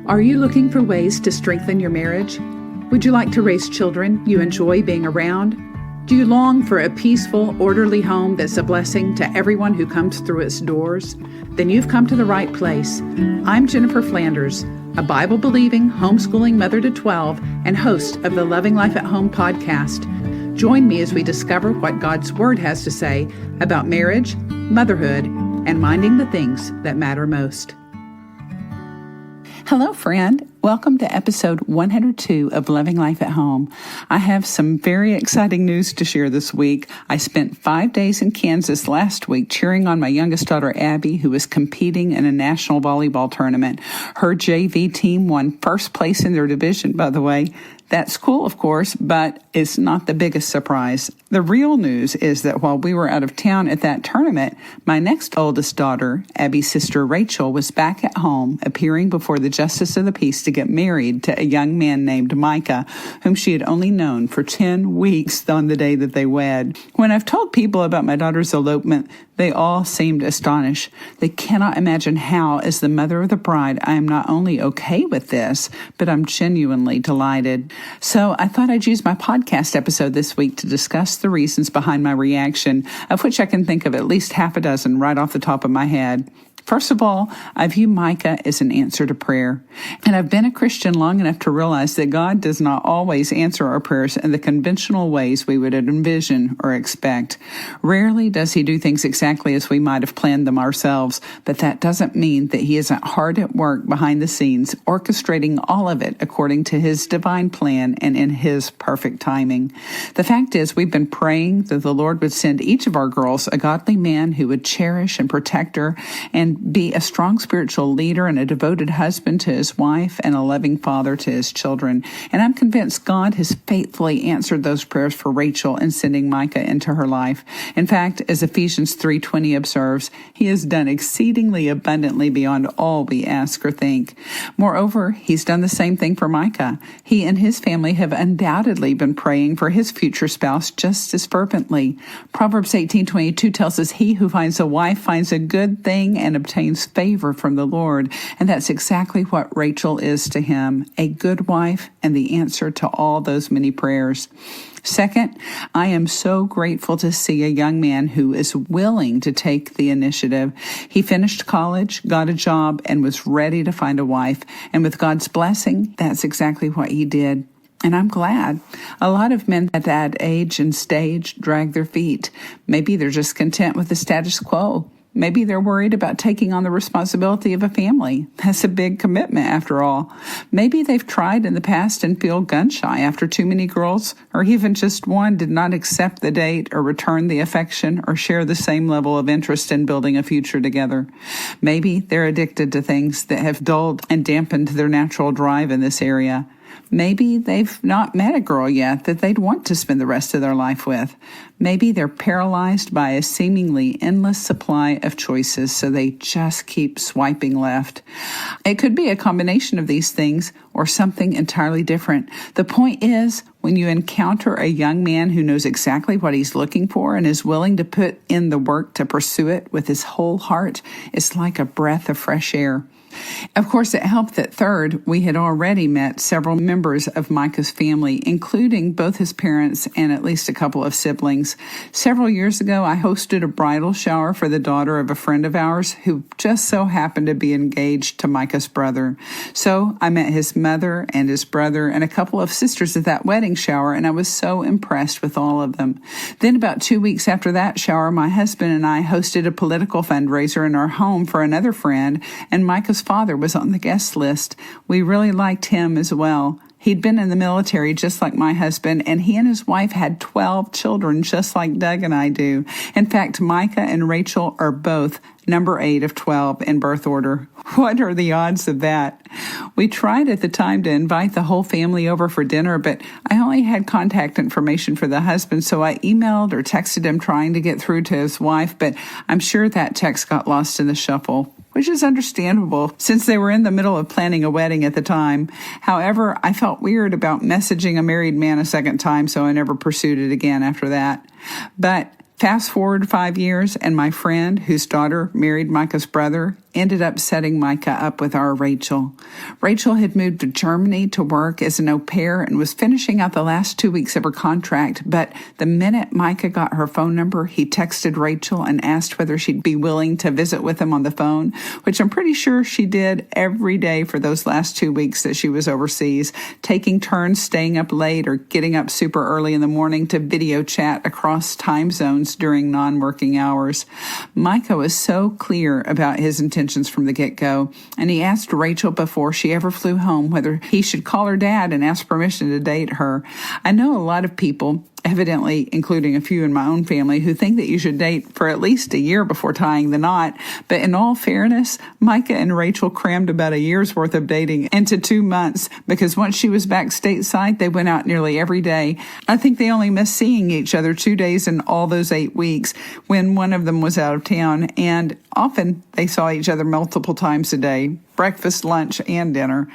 Are you looking for ways to strengthen your marriage? Would you like to raise children you enjoy being around? Do you long for a peaceful, orderly home that's a blessing to everyone who comes through its doors? Then you've come to the right place. I'm Jennifer Flanders, a Bible-believing, homeschooling mother to 12 and host of the Loving Life at Home podcast. Join me as we discover what God's Word has to say about marriage, motherhood, and minding the things that matter most. Hello, friend. Welcome to episode 102 of Loving Life at Home. I have some very exciting news to share this week. I spent 5 days in Kansas last week cheering on my youngest daughter, Abby, who was competing in a national volleyball tournament. Her JV team won first place in their division, by the way. That's cool, of course, but it's not the biggest surprise. The real news is that while we were out of town at that tournament, my next oldest daughter, Abby's sister Rachel, was back at home appearing before the Justice of the Peace to get married to a young man named Micah, whom she had only known for 10 weeks on the day that they wed. When I've told people about my daughter's elopement, they all seemed astonished. They cannot imagine how, as the mother of the bride, I am not only okay with this, but I'm genuinely delighted. So I thought I'd use my podcast episode this week to discuss the reasons behind my reaction, of which I can think of at least half a dozen right off the top of my head. First of all, I view Micah as an answer to prayer. And I've been a Christian long enough to realize that God does not always answer our prayers in the conventional ways we would envision or expect. Rarely does he do things exactly as we might have planned them ourselves, but that doesn't mean that he isn't hard at work behind the scenes, orchestrating all of it according to his divine plan and in his perfect timing. The fact is, we've been praying that the Lord would send each of our girls a godly man who would cherish and protect her and be a strong spiritual leader and a devoted husband to his wife and a loving father to his children. And I'm convinced God has faithfully answered those prayers for Rachel in sending Micah into her life. In fact, as Ephesians 3:20 observes, he has done exceedingly abundantly beyond all we ask or think. Moreover, he's done the same thing for Micah. He and his family have undoubtedly been praying for his future spouse just as fervently. Proverbs 18:22 tells us, "He who finds a wife finds a good thing and obtains favor from the Lord." And that's exactly what Rachel is to him, a good wife and the answer to all those many prayers. Second, I am so grateful to see a young man who is willing to take the initiative. He finished college, got a job, and was ready to find a wife. And with God's blessing, that's exactly what he did. And I'm glad. A lot of men at that age and stage drag their feet. Maybe they're just content with the status quo. Maybe they're worried about taking on the responsibility of a family. That's a big commitment, after all. Maybe they've tried in the past and feel gun-shy after too many girls, or even just one did not accept the date or return the affection or share the same level of interest in building a future together. Maybe they're addicted to things that have dulled and dampened their natural drive in this area. Maybe they've not met a girl yet that they'd want to spend the rest of their life with. Maybe they're paralyzed by a seemingly endless supply of choices, so they just keep swiping left. It could be a combination of these things or something entirely different. The point is, when you encounter a young man who knows exactly what he's looking for and is willing to put in the work to pursue it with his whole heart, it's like a breath of fresh air. Of course, it helped that third, we had already met several members of Micah's family, including both his parents and at least a couple of siblings. Several years ago, I hosted a bridal shower for the daughter of a friend of ours who just so happened to be engaged to Micah's brother. So I met his mother and his brother and a couple of sisters at that wedding shower, and I was so impressed with all of them. Then about 2 weeks after that shower, my husband and I hosted a political fundraiser in our home for another friend, and Micah's father was on the guest list. We really liked him as well. He'd been in the military just like my husband, and he and his wife had 12 children just like Doug and I do. In fact, Micah and Rachel are both number 8 of 12 in birth order. What are the odds of that? We tried at the time to invite the whole family over for dinner, but I only had contact information for the husband, so I emailed or texted him trying to get through to his wife, but I'm sure that text got lost in the shuffle, which is understandable since they were in the middle of planning a wedding at the time. However, I felt weird about messaging a married man a second time, so I never pursued it again after that. But fast forward 5 years, and my friend, whose daughter married Micah's brother, ended up setting Micah up with our Rachel. Rachel had moved to Germany to work as an au pair and was finishing out the last 2 weeks of her contract, but the minute Micah got her phone number, he texted Rachel and asked whether she'd be willing to visit with him on the phone, which I'm pretty sure she did every day for those last 2 weeks that she was overseas, taking turns staying up late or getting up super early in the morning to video chat across time zones during non-working hours. Micah was so clear about his intentions from the get-go, and he asked Rachel before she ever flew home whether he should call her dad and ask permission to date her. I know a lot of people, evidently including a few in my own family, who think that you should date for at least a year before tying the knot. But in all fairness, Micah and Rachel crammed about a year's worth of dating into 2 months, because once she was back stateside, they went out nearly every day. I think they only missed seeing each other 2 days in all those 8 weeks when one of them was out of town, and often they saw each other multiple times a day. Breakfast, lunch, and dinner.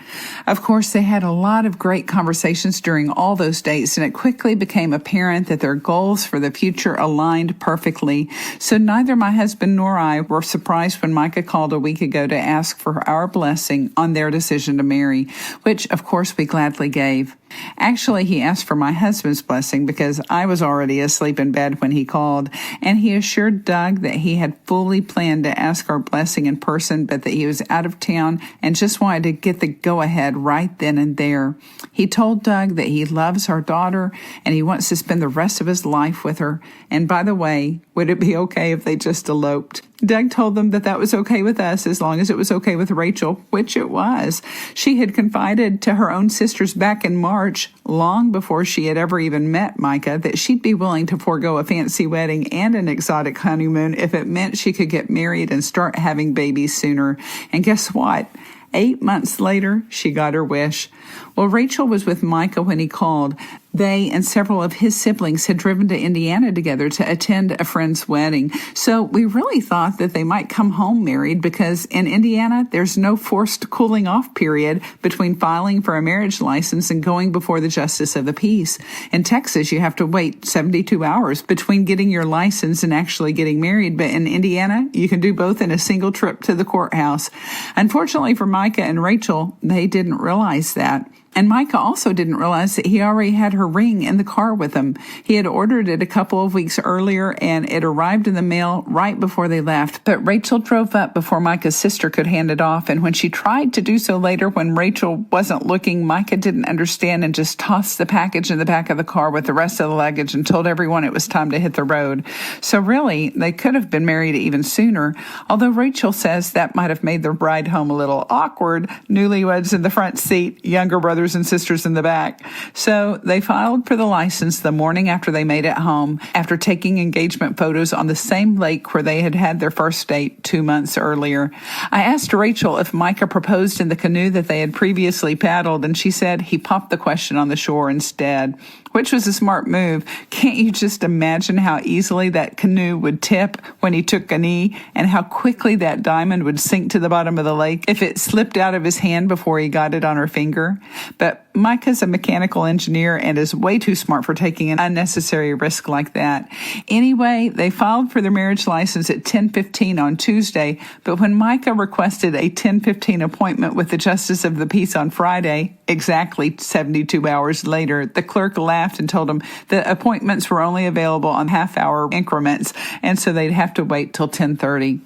Of course, they had a lot of great conversations during all those dates, and it quickly became apparent that their goals for the future aligned perfectly. So neither my husband nor I were surprised when Micah called a week ago to ask for our blessing on their decision to marry, which, of course, we gladly gave. Actually, he asked for my husband's blessing because I was already asleep in bed when he called, and he assured Doug that he had fully planned to ask our blessing in person, but that he was out of town and just wanted to get the go-ahead right then and there. He told Doug that he loves our daughter and he wants to spend the rest of his life with her. And by the way, would it be okay if they just eloped? Doug told them that that was okay with us as long as it was okay with Rachel, which it was. She had confided to her own sisters back in March, long before she had ever even met Micah, that she'd be willing to forego a fancy wedding and an exotic honeymoon if it meant she could get married and start having babies sooner. And guess what? 8 months later, she got her wish. Well, Rachel was with Micah when he called. They and several of his siblings had driven to Indiana together to attend a friend's wedding. So we really thought that they might come home married, because in Indiana, there's no forced cooling off period between filing for a marriage license and going before the justice of the peace. In Texas, you have to wait 72 hours between getting your license and actually getting married. But in Indiana, you can do both in a single trip to the courthouse. Unfortunately for Micah and Rachel, they didn't realize that. And Micah also didn't realize that he already had her ring in the car with him. He had ordered it a couple of weeks earlier, and it arrived in the mail right before they left. But Rachel drove up before Micah's sister could hand it off, and when she tried to do so later when Rachel wasn't looking, Micah didn't understand and just tossed the package in the back of the car with the rest of the luggage and told everyone it was time to hit the road. So really, they could have been married even sooner, although Rachel says that might have made the ride home a little awkward. Newlyweds in the front seat, younger brothers and sisters in the back. So they filed for the license the morning after they made it home, after taking engagement photos on the same lake where they had had their first date 2 months earlier. I asked Rachel if Micah proposed in the canoe that they had previously paddled, and she said he popped the question on the shore instead, which was a smart move. Can't you just imagine how easily that canoe would tip when he took a knee, and how quickly that diamond would sink to the bottom of the lake if it slipped out of his hand before he got it on her finger? But Micah's a mechanical engineer and is way too smart for taking an unnecessary risk like that. Anyway, they filed for their marriage license at 10:15 on Tuesday, but when Micah requested a 10:15 appointment with the Justice of the Peace on Friday, exactly 72 hours later, the clerk laughed and told him the appointments were only available on half-hour increments, and so they'd have to wait till 10:30.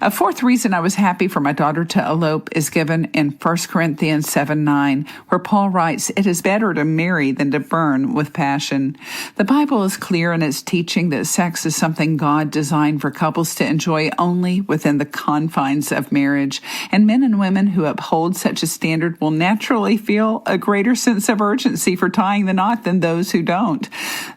A fourth reason I was happy for my daughter to elope is given in 1 Corinthians 7:9, where Paul writes, "It is better to marry than to burn with passion." The Bible is clear in its teaching that sex is something God designed for couples to enjoy only within the confines of marriage, and men and women who uphold such a standard will naturally feel a greater sense of urgency for tying the knot than those who don't.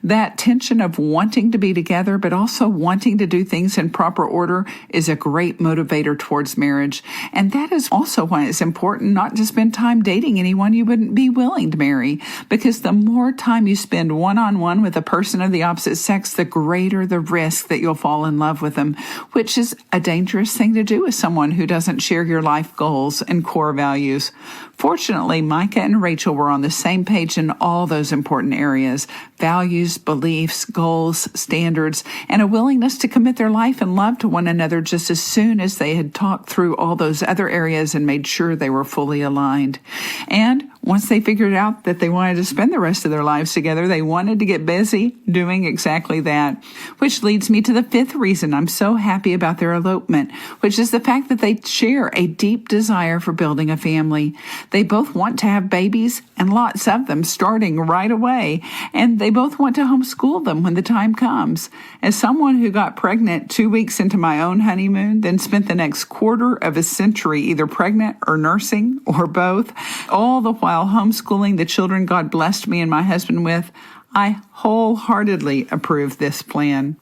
That tension of wanting to be together but also wanting to do things in proper order is a great motivator towards marriage. And that is also why it's important not to spend time dating anyone you wouldn't be willing to marry, because the more time you spend one-on-one with a person of the opposite sex, the greater the risk that you'll fall in love with them, which is a dangerous thing to do with someone who doesn't share your life goals and core values. Fortunately, Micah and Rachel were on the same page in all those important areas: values, beliefs, goals, standards, and a willingness to commit their life and love to one another just as as soon as they had talked through all those other areas and made sure they were fully aligned. And once they figured out that they wanted to spend the rest of their lives together, they wanted to get busy doing exactly that. Which leads me to the fifth reason I'm so happy about their elopement, which is the fact that they share a deep desire for building a family. They both want to have babies, and lots of them starting right away, and they both want to homeschool them when the time comes. As someone who got pregnant 2 weeks into my own honeymoon, then spent the next quarter of a century either pregnant or nursing or both, all the while homeschooling the children God blessed me and my husband with, I wholeheartedly approve this plan.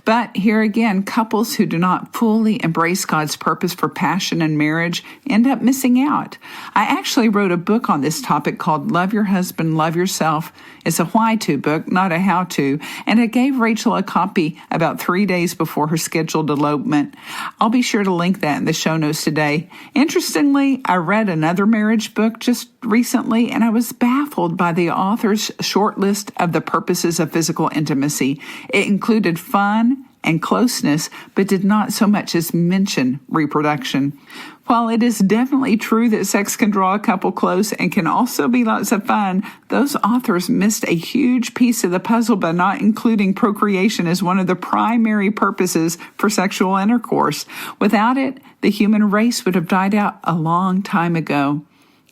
But here again, couples who do not fully embrace God's purpose for passion and marriage end up missing out. I actually wrote a book on this topic called Love Your Husband, Love Yourself. It's a why-to book, not a how-to, and I gave Rachel a copy about 3 days before her scheduled elopement. I'll be sure to link that in the show notes today. Interestingly, I read another marriage book just recently, and I was baffled by the author's short list of the purposes of physical intimacy. It included fun and closeness, but did not so much as mention reproduction. While it is definitely true that sex can draw a couple close and can also be lots of fun, those authors missed a huge piece of the puzzle by not including procreation as one of the primary purposes for sexual intercourse. Without it, the human race would have died out a long time ago.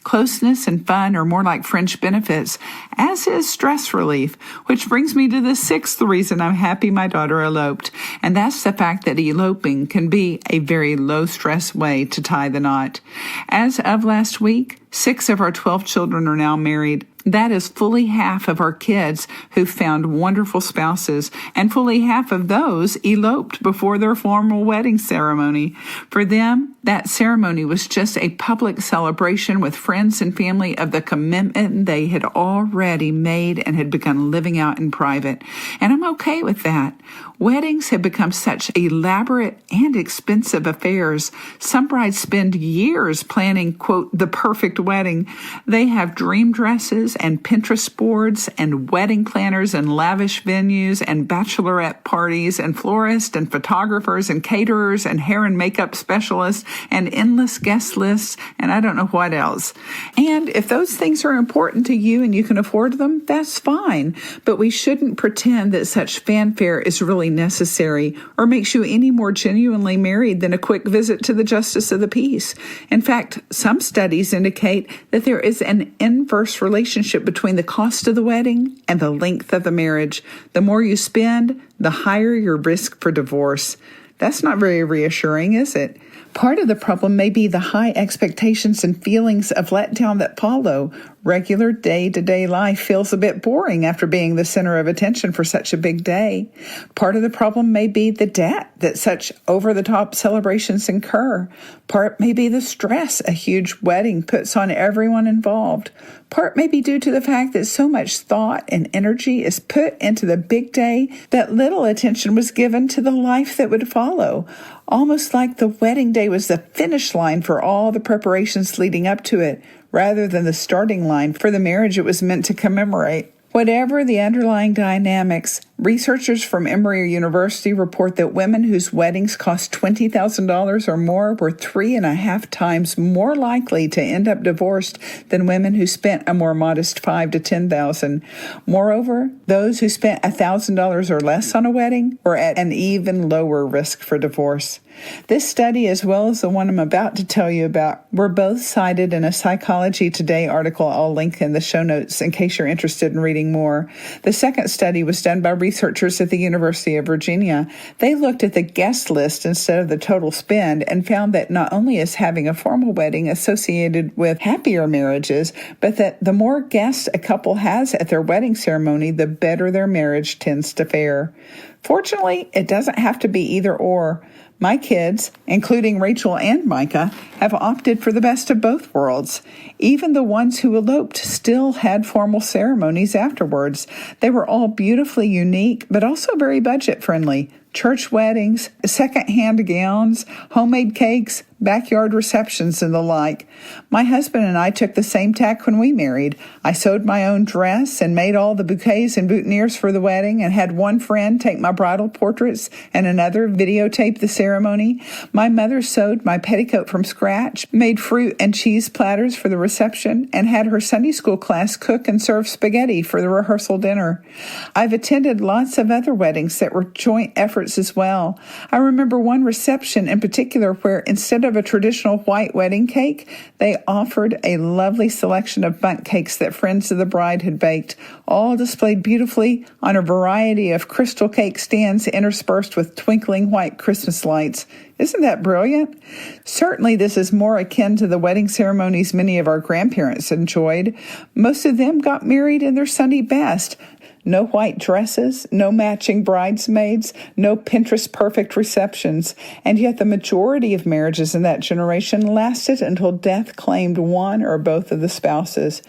Closeness and fun are more like fringe benefits, as is stress relief, which brings me to the sixth reason I'm happy my daughter eloped, and that's the fact that eloping can be a very low-stress way to tie the knot. As of last week, 6 of our 12 children are now married. That is fully half of our kids who found wonderful spouses, and fully half of those eloped before their formal wedding ceremony. For them, that ceremony was just a public celebration with friends and family of the commitment they had already made and had begun living out in private. And I'm okay with that. Weddings have become such elaborate and expensive affairs. Some brides spend years planning, quote, the perfect wedding. They have dream dresses and Pinterest boards and wedding planners and lavish venues and bachelorette parties and florists and photographers and caterers and hair and makeup specialists and endless guest lists and I don't know what else. And if those things are important to you and you can afford them, that's fine. But we shouldn't pretend that such fanfare is really necessary or makes you any more genuinely married than a quick visit to the justice of the peace. In fact, some studies indicate that there is an inverse relationship between the cost of the wedding and the length of the marriage. The more you spend, the higher your risk for divorce. That's not very reassuring, is it? Part of the problem may be the high expectations and feelings of letdown that follow. Regular day-to-day life feels a bit boring after being the center of attention for such a big day. Part of the problem may be the debt that such over-the-top celebrations incur. Part may be the stress a huge wedding puts on everyone involved. Part may be due to the fact that so much thought and energy is put into the big day that little attention was given to the life that would follow. Almost like the wedding day was the finish line for all the preparations leading up to it, rather than the starting line for the marriage it was meant to commemorate. Whatever the underlying dynamics, researchers from Emory University report that women whose weddings cost $20,000 or more were 3.5 times more likely to end up divorced than women who spent a more modest $5,000 to $10,000. Moreover, those who spent $1,000 or less on a wedding were at an even lower risk for divorce. This study, as well as the one I'm about to tell you about, were both cited in a Psychology Today article I'll link in the show notes in case you're interested in reading more. The second study was done by researchers at the University of Virginia. They looked at the guest list instead of the total spend and found that not only is having a formal wedding associated with happier marriages, but that the more guests a couple has at their wedding ceremony, the better their marriage tends to fare. Fortunately, it doesn't have to be either or. My kids, including Rachel and Micah, have opted for the best of both worlds. Even the ones who eloped still had formal ceremonies afterwards. They were all beautifully unique, but also very budget-friendly. church weddings, second-hand gowns, homemade cakes, backyard receptions, and the like. My husband and I took the same tack when we married. I sewed my own dress and made all the bouquets and boutonnieres for the wedding and had one friend take my bridal portraits and another videotape the ceremony. My mother sewed my petticoat from scratch, made fruit and cheese platters for the reception, and had her Sunday school class cook and serve spaghetti for the rehearsal dinner. I've attended lots of other weddings that were joint efforts as well. I remember one reception in particular where instead of a traditional white wedding cake, they offered a lovely selection of bundt cakes that friends of the bride had baked, all displayed beautifully on a variety of crystal cake stands interspersed with twinkling white Christmas lights. Isn't that brilliant? Certainly this is more akin to the wedding ceremonies many of our grandparents enjoyed. Most of them got married in their Sunday best. No white dresses, no matching bridesmaids, no Pinterest-perfect receptions, and yet the majority of marriages in that generation lasted until death claimed one or both of the spouses.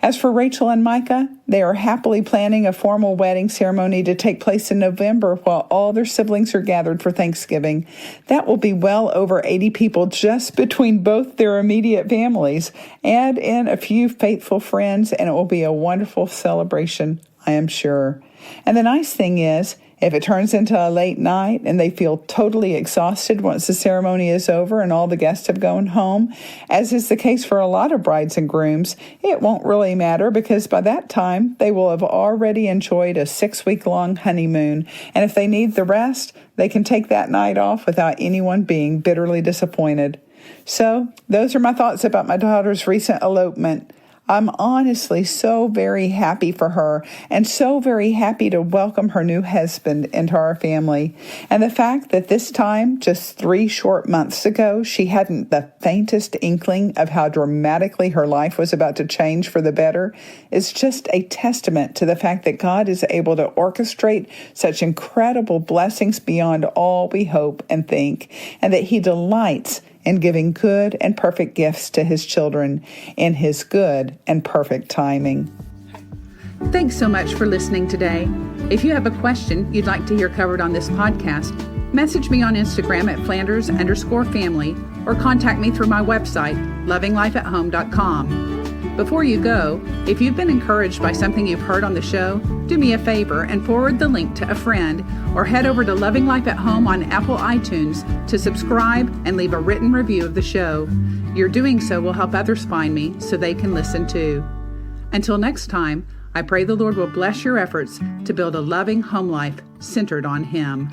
As for Rachel and Micah, they are happily planning a formal wedding ceremony to take place in November while all their siblings are gathered for Thanksgiving. That will be well over 80 people just between both their immediate families. Add in a few faithful friends, and it will be a wonderful celebration, I am sure. And the nice thing is, if it turns into a late night and they feel totally exhausted once the ceremony is over and all the guests have gone home, as is the case for a lot of brides and grooms, it won't really matter because by that time they will have already enjoyed a 6-week-long honeymoon. And if they need the rest, they can take that night off without anyone being bitterly disappointed. So those are my thoughts about my daughter's recent elopement. I'm honestly so very happy for her and so very happy to welcome her new husband into our family. And the fact that this time, just 3 short months ago, she hadn't the faintest inkling of how dramatically her life was about to change for the better is just a testament to the fact that God is able to orchestrate such incredible blessings beyond all we hope and think, and that He delights in giving good and perfect gifts to His children in His good and perfect timing. Thanks so much for listening today. If you have a question you'd like to hear covered on this podcast, message me on Instagram at Flanders_family or contact me through my website, lovinglifeathome.com. Before you go, if you've been encouraged by something you've heard on the show, do me a favor and forward the link to a friend or head over to Loving Life at Home on Apple iTunes to subscribe and leave a written review of the show. Your doing so will help others find me so they can listen too. Until next time, I pray the Lord will bless your efforts to build a loving home life centered on Him.